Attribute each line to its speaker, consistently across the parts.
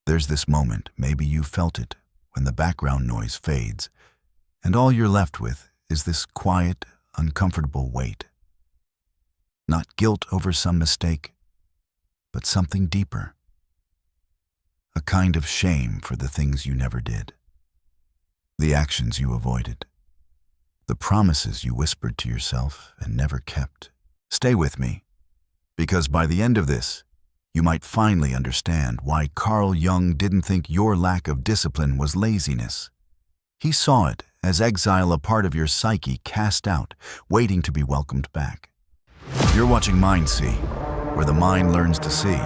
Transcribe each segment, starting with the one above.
Speaker 1: There's this moment, maybe you felt it, when the background noise fades, and all you're left with is this quiet, uncomfortable weight. Not guilt over some mistake, but something deeper. A kind of shame for the things you never did. The actions you avoided. The promises you whispered to yourself and never kept. Stay with me, because by the end of this, you might finally understand why Carl Jung didn't think your lack of discipline was laziness. He saw it as exile, a part of your psyche cast out, waiting to be welcomed back. You're watching Mind See, where the mind learns to see.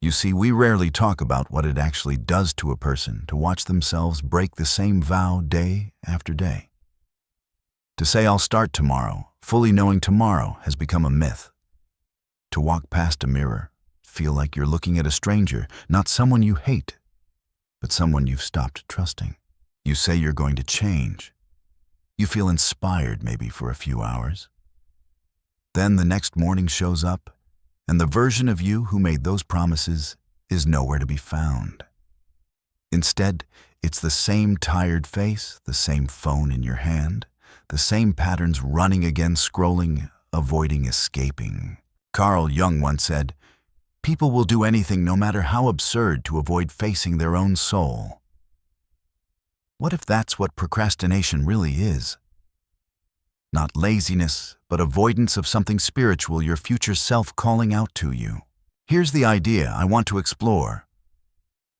Speaker 1: You see, we rarely talk about what it actually does to a person to watch themselves break the same vow day after day. To say I'll start tomorrow, fully knowing tomorrow, has become a myth. To walk past a mirror, feel like you're looking at a stranger, not someone you hate, but someone you've stopped trusting. You say you're going to change. You feel inspired maybe for a few hours. Then the next morning shows up, and the version of you who made those promises is nowhere to be found. Instead, it's the same tired face, the same phone in your hand, the same patterns running again, scrolling, avoiding, escaping. Carl Jung once said, "People will do anything, no matter how absurd, to avoid facing their own soul." What if that's what procrastination really is? Not laziness, but avoidance of something spiritual, your future self calling out to you. Here's the idea I want to explore.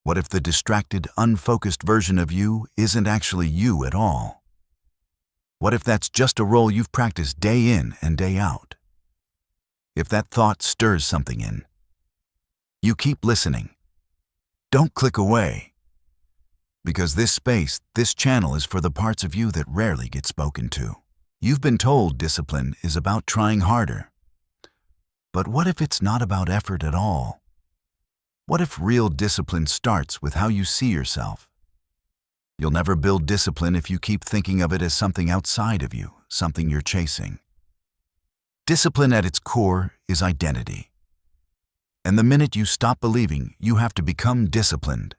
Speaker 1: What if the distracted, unfocused version of you isn't actually you at all? What if that's just a role you've practiced day in and day out? If that thought stirs something in, you keep listening. Don't click away. Because this space, this channel, is for the parts of you that rarely get spoken to. You've been told discipline is about trying harder. But what if it's not about effort at all? What if real discipline starts with how you see yourself? You'll never build discipline if you keep thinking of it as something outside of you, something you're chasing. Discipline at its core is identity. And the minute you stop believing you have to become disciplined,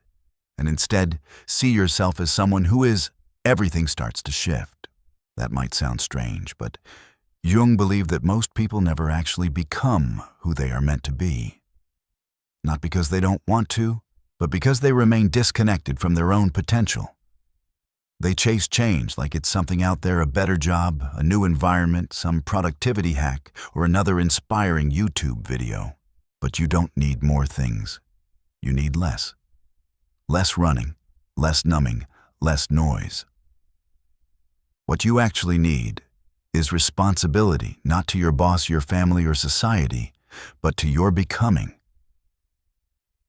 Speaker 1: and instead see yourself as someone who is, everything starts to shift. That might sound strange, but Jung believed that most people never actually become who they are meant to be. Not because they don't want to, but because they remain disconnected from their own potential. They chase change like it's something out there, a better job, a new environment, some productivity hack, or another inspiring YouTube video. But you don't need more things. You need less. Less running, less numbing, less noise. What you actually need is responsibility, not to your boss, your family, or society, but to your becoming.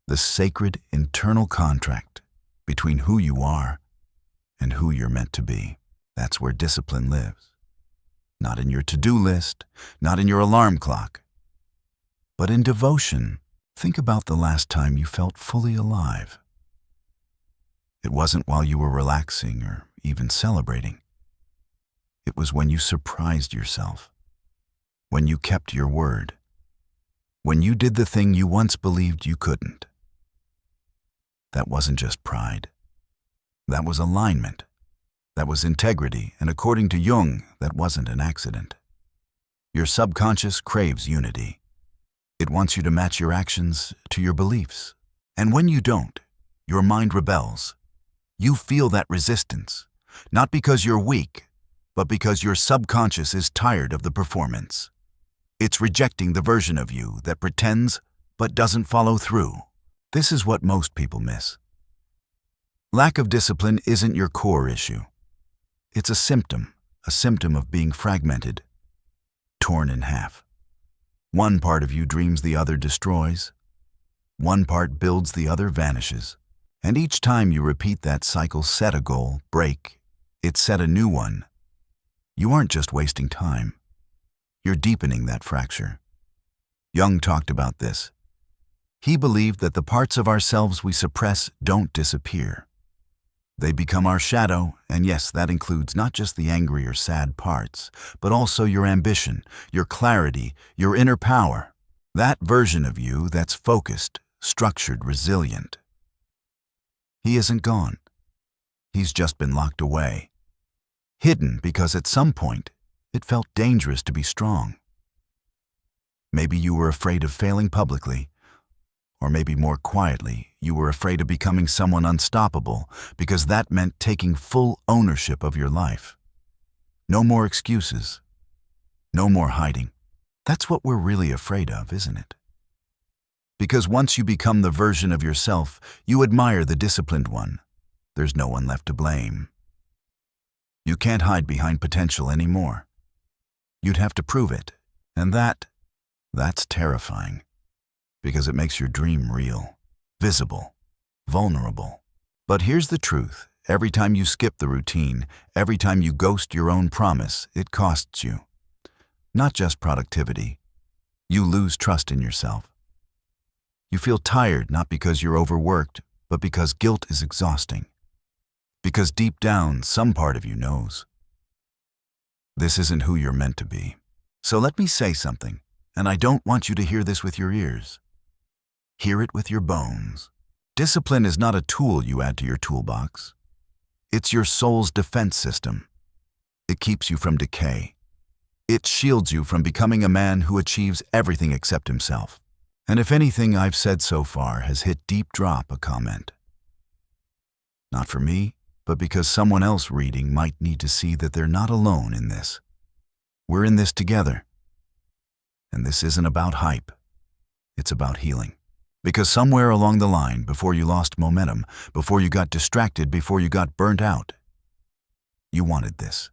Speaker 1: The sacred internal contract between who you are and who you're meant to be. That's where discipline lives. Not in your to-do list, not in your alarm clock, but in devotion. Think about the last time you felt fully alive. It wasn't while you were relaxing or even celebrating. It was when you surprised yourself, when you kept your word, when you did the thing you once believed you couldn't. That wasn't just pride. That was alignment. That was integrity, and according to Jung, that wasn't an accident. Your subconscious craves unity. It wants you to match your actions to your beliefs. And when you don't, your mind rebels. You feel that resistance, not because you're weak, but because your subconscious is tired of the performance. It's rejecting the version of you that pretends but doesn't follow through. This is what most people miss. Lack of discipline isn't your core issue. It's a symptom of being fragmented, torn in half. One part of you dreams, the other destroys. One part builds, the other vanishes. And each time you repeat that cycle, set a goal, break it, set a new one, you aren't just wasting time. You're deepening that fracture. Jung talked about this. He believed that the parts of ourselves we suppress don't disappear. They become our shadow, and yes, that includes not just the angry or sad parts, but also your ambition, your clarity, your inner power. That version of you that's focused, structured, resilient. He isn't gone. He's just been locked away. Hidden because at some point, it felt dangerous to be strong. Maybe you were afraid of failing publicly, or maybe more quietly, you were afraid of becoming someone unstoppable because that meant taking full ownership of your life. No more excuses. No more hiding. That's what we're really afraid of, isn't it? Because once you become the version of yourself, you admire the disciplined one. There's no one left to blame. You can't hide behind potential anymore. You'd have to prove it, and that's terrifying. Because it makes your dream real, visible, vulnerable. But here's the truth. Every time you skip the routine, every time you ghost your own promise, it costs you. Not just productivity. You lose trust in yourself. You feel tired not because you're overworked, but because guilt is exhausting. Because deep down, some part of you knows. This isn't who you're meant to be. So let me say something, and I don't want you to hear this with your ears. Hear it with your bones. Discipline is not a tool you add to your toolbox. It's your soul's defense system. It keeps you from decay. It shields you from becoming a man who achieves everything except himself. And if anything I've said so far has hit deep, drop a comment. Not for me, but because someone else reading might need to see that they're not alone in this. We're in this together. And this isn't about hype. It's about healing. Because somewhere along the line, before you lost momentum, before you got distracted, before you got burnt out, you wanted this.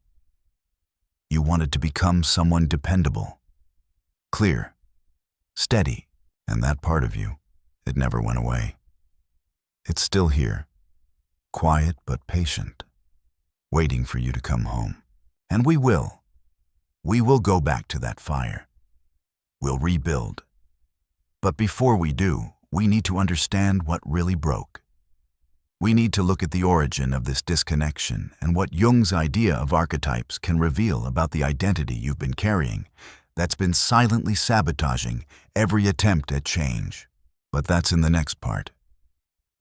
Speaker 1: You wanted to become someone dependable, clear, steady, and that part of you, it never went away. It's still here, quiet but patient, waiting for you to come home. And we will. We will go back to that fire. We'll rebuild. But before we do, we need to understand what really broke. We need to look at the origin of this disconnection and what Jung's idea of archetypes can reveal about the identity you've been carrying that's been silently sabotaging every attempt at change. But that's in the next part.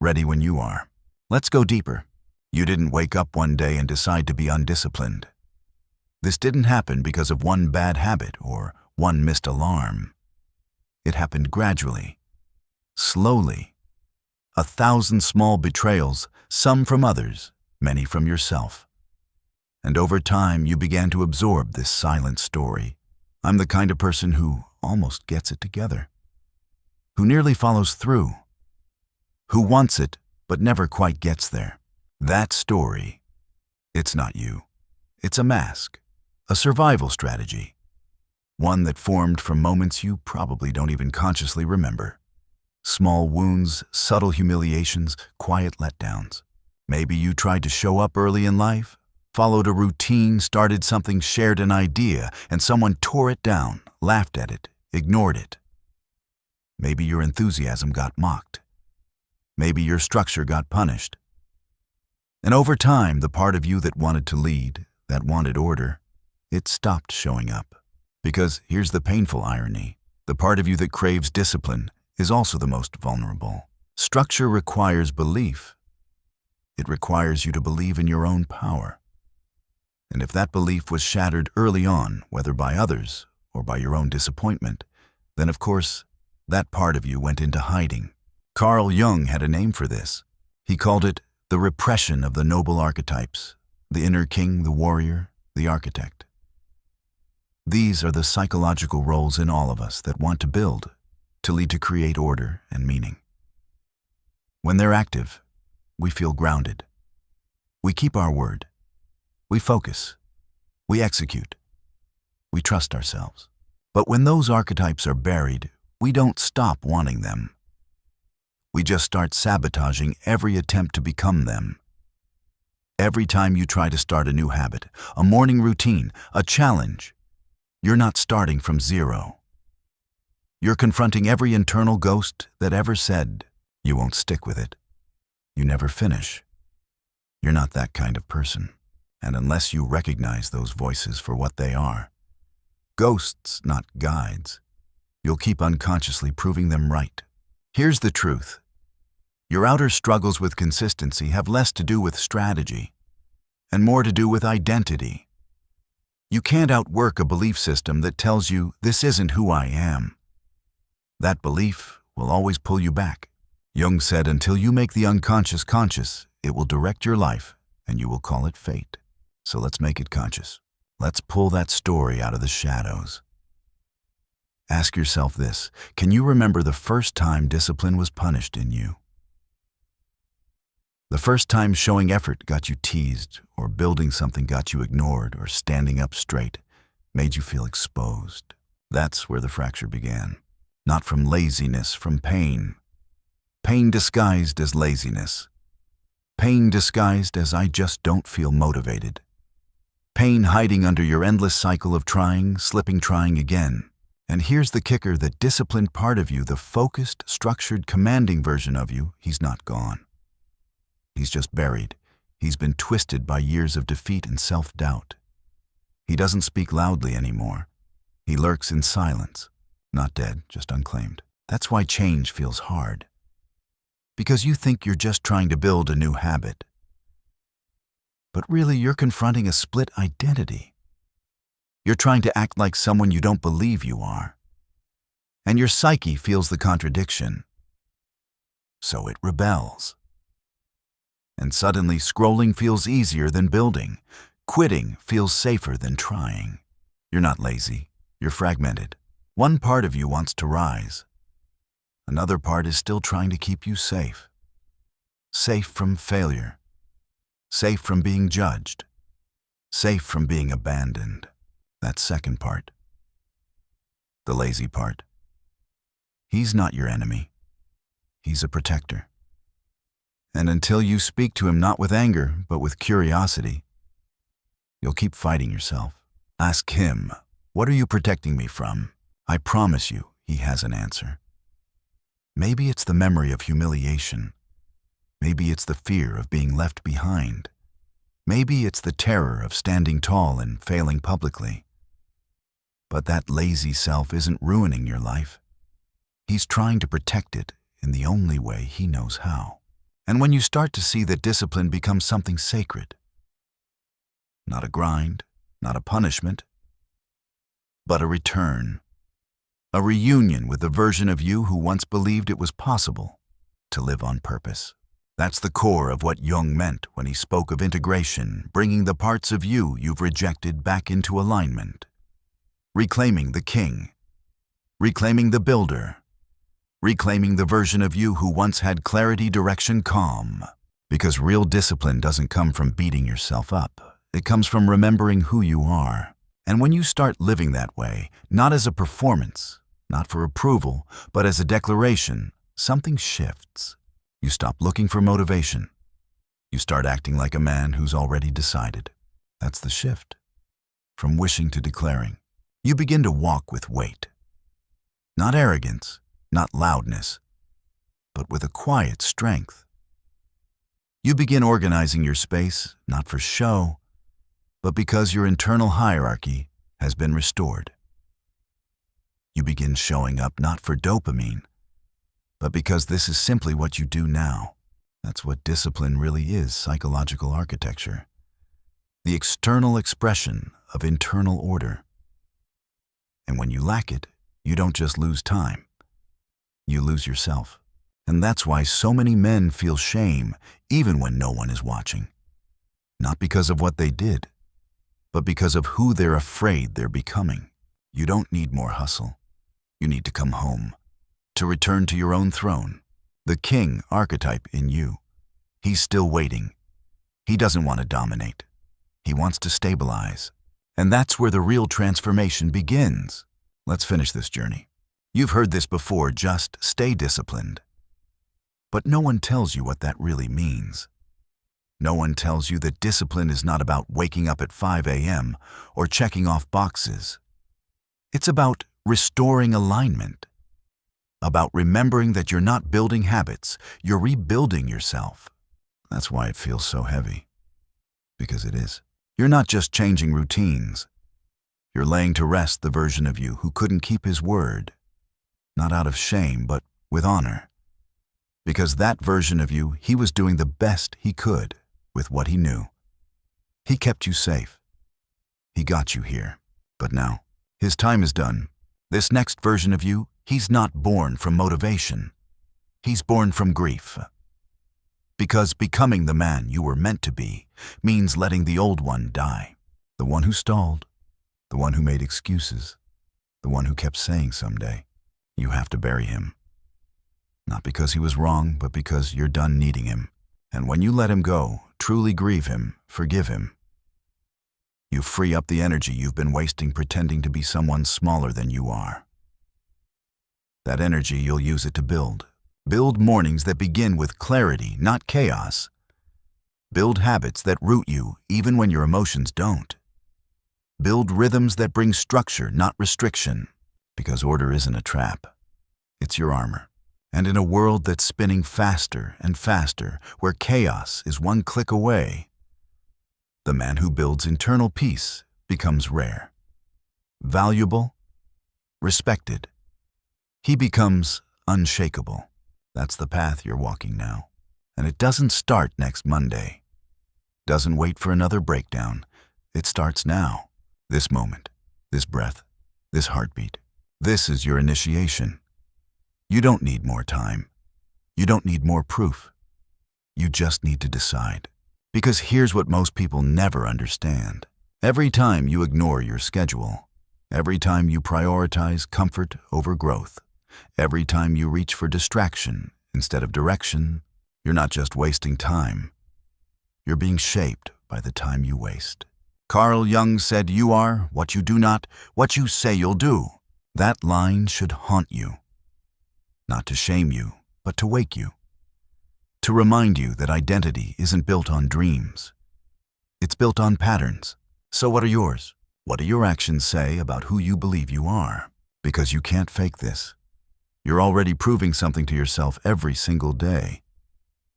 Speaker 1: Ready when you are. Let's go deeper. You didn't wake up one day and decide to be undisciplined. This didn't happen because of one bad habit or one missed alarm. It happened gradually, slowly. 1,000 small betrayals, some from others, many from yourself. And over time, you began to absorb this silent story. I'm the kind of person who almost gets it together, who nearly follows through, who wants it but never quite gets there. That story, it's not you. It's a mask, a survival strategy, one that formed from moments you probably don't even consciously remember. Small wounds, subtle humiliations, quiet letdowns. Maybe you tried to show up early in life, followed a routine, started something, shared an idea, and someone tore it down, laughed at it, ignored it. Maybe your enthusiasm got mocked. Maybe your structure got punished. And over time, the part of you that wanted to lead, that wanted order, it stopped showing up. Because here's the painful irony. The part of you that craves discipline is also the most vulnerable. Structure requires belief. It requires you to believe in your own power. And if that belief was shattered early on, whether by others or by your own disappointment, then of course, that part of you went into hiding. Carl Jung had a name for this. He called it the repression of the noble archetypes, the inner king, the warrior, the architect. These are the psychological roles in all of us that want to build, to lead to create order and meaning. When they're active, we feel grounded. We keep our word. We focus. We execute. We trust ourselves. But when those archetypes are buried, we don't stop wanting them. We just start sabotaging every attempt to become them. Every time you try to start a new habit, a morning routine, a challenge, you're not starting from zero. You're confronting every internal ghost that ever said, you won't stick with it. You never finish. You're not that kind of person. And unless you recognize those voices for what they are, ghosts, not guides, you'll keep unconsciously proving them right. Here's the truth. Your outer struggles with consistency have less to do with strategy and more to do with identity. You can't outwork a belief system that tells you, "This isn't who I am." That belief will always pull you back. Jung said, until you make the unconscious conscious, it will direct your life, and you will call it fate. So let's make it conscious. Let's pull that story out of the shadows. Ask yourself this: can you remember the first time discipline was punished in you? The first time showing effort got you teased, or building something got you ignored, or standing up straight made you feel exposed. That's where the fracture began. Not from laziness, from pain. Pain disguised as laziness. Pain disguised as "I just don't feel motivated." Pain hiding under your endless cycle of trying, slipping, trying again. And here's the kicker: the disciplined part of you, the focused, structured, commanding version of you, he's not gone. He's just buried. He's been twisted by years of defeat and self-doubt. He doesn't speak loudly anymore. He lurks in silence. Not dead, just unclaimed. That's why change feels hard. Because you think you're just trying to build a new habit. But really, you're confronting a split identity. You're trying to act like someone you don't believe you are. And your psyche feels the contradiction. So it rebels. And suddenly, scrolling feels easier than building. Quitting feels safer than trying. You're not lazy. You're fragmented. One part of you wants to rise. Another part is still trying to keep you safe. Safe from failure. Safe from being judged. Safe from being abandoned. That second part. The lazy part. He's not your enemy. He's a protector. And until you speak to him not with anger, but with curiosity, you'll keep fighting yourself. Ask him, "What are you protecting me from?" I promise you, he has an answer. Maybe it's the memory of humiliation. Maybe it's the fear of being left behind. Maybe it's the terror of standing tall and failing publicly. But that lazy self isn't ruining your life. He's trying to protect it in the only way he knows how. And when you start to see that discipline becomes something sacred, not a grind, not a punishment, but a return, a reunion with the version of you who once believed it was possible to live on purpose. That's the core of what Jung meant when he spoke of integration, bringing the parts of you you've rejected back into alignment, reclaiming the king, reclaiming the builder, reclaiming the version of you who once had clarity, direction, calm. Because real discipline doesn't come from beating yourself up. It comes from remembering who you are. And when you start living that way, not as a performance, not for approval, but as a declaration, something shifts. You stop looking for motivation. You start acting like a man who's already decided. That's the shift. From wishing to declaring. You begin to walk with weight. Not arrogance, not loudness, but with a quiet strength. You begin organizing your space, not for show, but because your internal hierarchy has been restored. You begin showing up not for dopamine, but because this is simply what you do now. That's what discipline really is: psychological architecture. The external expression of internal order. And when you lack it, you don't just lose time. You lose yourself. And that's why so many men feel shame even when no one is watching. Not because of what they did, but because of who they're afraid they're becoming. You don't need more hustle. You need to come home, to return to your own throne, the king archetype in you. He's still waiting. He doesn't want to dominate. He wants to stabilize. And that's where the real transformation begins. Let's finish this journey. You've heard this before: just stay disciplined. But no one tells you what that really means. No one tells you that discipline is not about waking up at 5 a.m. or checking off boxes. It's about restoring alignment. About remembering that you're not building habits, you're rebuilding yourself. That's why it feels so heavy. Because it is. You're not just changing routines. You're laying to rest the version of you who couldn't keep his word. Not out of shame, but with honor. Because that version of you, he was doing the best he could with what he knew. He kept you safe. He got you here. But now, his time is done. This next version of you, he's not born from motivation. He's born from grief. Because becoming the man you were meant to be means letting the old one die. The one who stalled, the one who made excuses, the one who kept saying someday. You have to bury him. Not because he was wrong, but because you're done needing him. And when you let him go, truly grieve him, forgive him, you free up the energy you've been wasting pretending to be someone smaller than you are. That energy, you'll use it to build. Build mornings that begin with clarity, not chaos. Build habits that root you even when your emotions don't. Build rhythms that bring structure, not restriction, because order isn't a trap. It's your armor. And in a world that's spinning faster and faster, where chaos is one click away, the man who builds internal peace becomes rare, valuable, respected. He becomes unshakable. That's the path you're walking now. And it doesn't start next Monday. Doesn't wait for another breakdown. It starts now. This moment, this breath, this heartbeat. This is your initiation. You don't need more time. You don't need more proof. You just need to decide. Because here's what most people never understand. Every time you ignore your schedule, every time you prioritize comfort over growth, every time you reach for distraction instead of direction, you're not just wasting time. You're being shaped by the time you waste. Carl Jung said, "You are what you do not, what you say you'll do." That line should haunt you. Not to shame you, but to wake you. To remind you that identity isn't built on dreams. It's built on patterns. So what are yours? What do your actions say about who you believe you are? Because you can't fake this. You're already proving something to yourself every single day,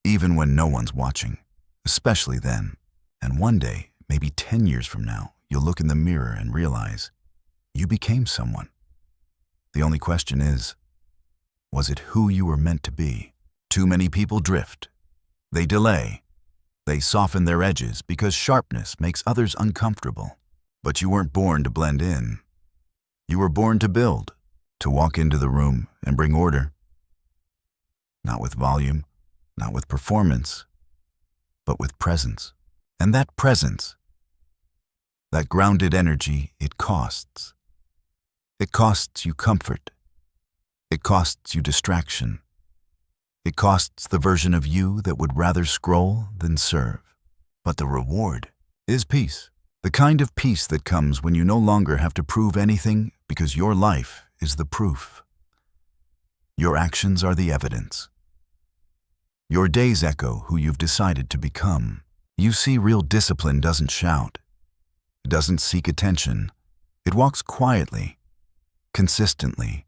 Speaker 1: even when no one's watching, especially then. And one day, maybe 10 years from now, you'll look in the mirror and realize you became someone. The only question is, was it who you were meant to be? Too many people drift. They delay. They soften their edges because sharpness makes others uncomfortable. But you weren't born to blend in. You were born to build, to walk into the room and bring order. Not with volume, not with performance, but with presence. And that presence, that grounded energy, it costs. It costs you comfort. It costs you distraction. It costs the version of you that would rather scroll than serve. But the reward is peace. The kind of peace that comes when you no longer have to prove anything because your life is the proof. Your actions are the evidence. Your days echo who you've decided to become. You see, real discipline doesn't shout. It doesn't seek attention. It walks quietly, consistently,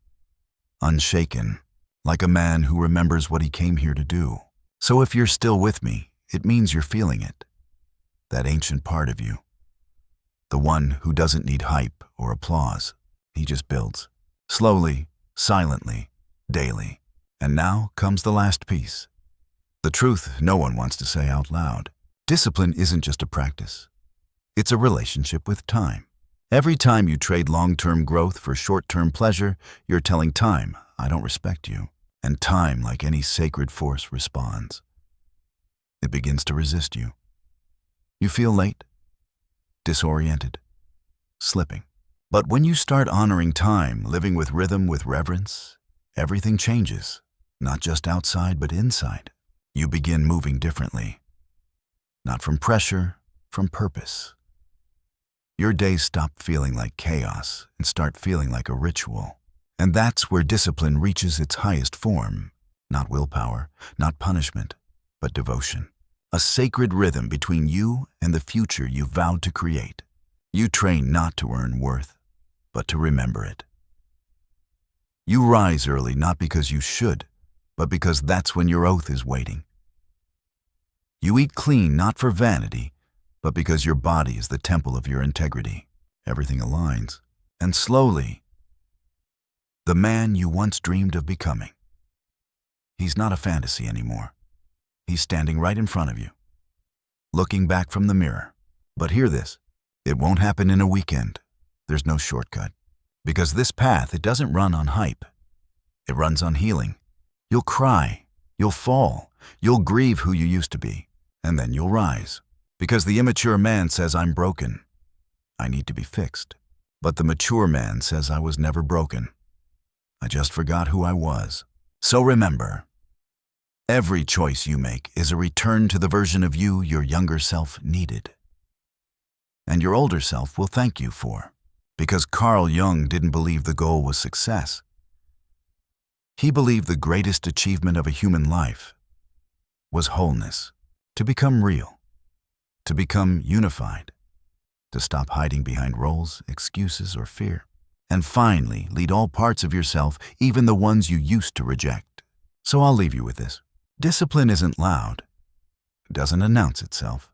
Speaker 1: unshaken, like a man who remembers what he came here to do. So if you're still with me, it means you're feeling it. That ancient part of you. The one who doesn't need hype or applause. He just builds. Slowly, silently, daily. And now comes the last piece. The truth no one wants to say out loud. Discipline isn't just a practice. It's a relationship with time. Every time you trade long-term growth for short-term pleasure, you're telling time, I don't respect you. And time, like any sacred force, responds. It begins to resist you. You feel late, disoriented, slipping. But when you start honoring time, living with rhythm, with reverence, everything changes, not just outside, but inside. You begin moving differently. Not from pressure, from purpose. Your days stop feeling like chaos and start feeling like a ritual. And that's where discipline reaches its highest form. Not willpower, not punishment, but devotion. A sacred rhythm between you and the future you vowed to create. You train not to earn worth, but to remember it. You rise early not because you should, but because that's when your oath is waiting. You eat clean not for vanity, but because your body is the temple of your integrity. Everything aligns. And slowly, the man you once dreamed of becoming, He's not a fantasy anymore. He's standing right in front of you, looking back from the mirror. But hear this, it won't happen in a weekend. There's no shortcut. Because this path, it doesn't run on hype. It runs on healing. You'll cry, you'll fall, you'll grieve who you used to be, and then you'll rise. Because the immature man says, I'm broken. I need to be fixed. But the mature man says, I was never broken. I just forgot who I was. So remember, every choice you make is a return to the version of you your younger self needed. And your older self will thank you for. Because Carl Jung didn't believe the goal was success. He believed the greatest achievement of a human life was wholeness, to become real, to become unified, to stop hiding behind roles, excuses, or fear, and finally lead all parts of yourself, even the ones you used to reject. So I'll leave you with this. Discipline isn't loud. It doesn't announce itself.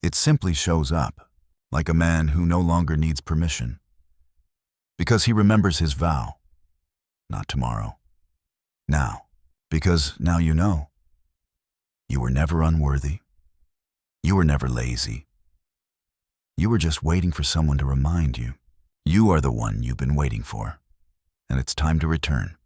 Speaker 1: It simply shows up, like a man who no longer needs permission, because he remembers his vow, not tomorrow, now, because now you know. You were never unworthy. You were never lazy. You were just waiting for someone to remind you. You are the one you've been waiting for, and it's time to return.